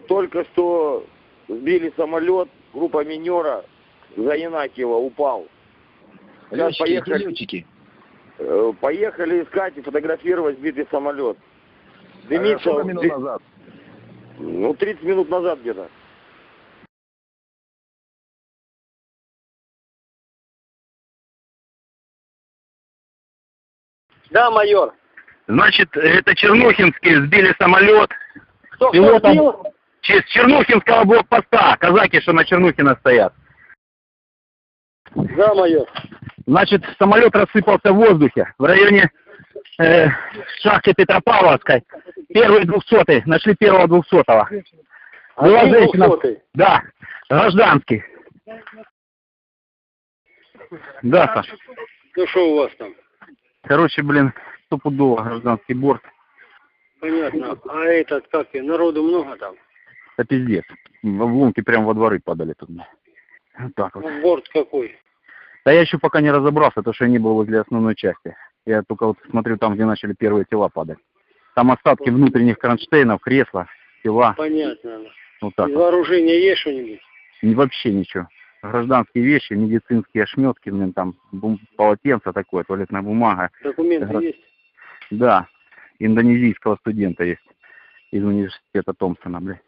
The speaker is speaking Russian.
Только что сбили самолет, группа минера за Янакиева упал. Сейчас поехали искать и фотографировать сбитый самолет. Дымится. Сколько минут назад? Ну, 30 минут назад где-то. Да, майор. Значит, это Чернухинские сбили самолет. Кто Пилотом сбил? с Чернухинского блокпоста. Казаки, что на Чернухина стоят. Да, майор. Значит, самолет рассыпался в воздухе в районе шахты Петропавловской. Первый 200-й. Нашли первого 200-го. Была женщина. 200-й? Да, гражданский. Да, Саша. Ну что у вас там? Короче, блин, стопудово гражданский борт. Понятно. А этот, как и, народу много там? Это пиздец. В обломки прям во дворы падали тут. Вот так вот. Ну, борт какой? Да я еще пока не разобрался, потому что я не был возле основной части. Я только вот смотрю там, где начали первые тела падать. Там остатки внутренних кронштейнов, кресла, тела. Понятно. Вот так Из вот. вооружения есть что-нибудь? Вообще ничего. Гражданские вещи, медицинские ошметки, блин, там полотенце такое, туалетная бумага. Документы есть? Да, индонезийского студента есть из университета Томпсона, блин.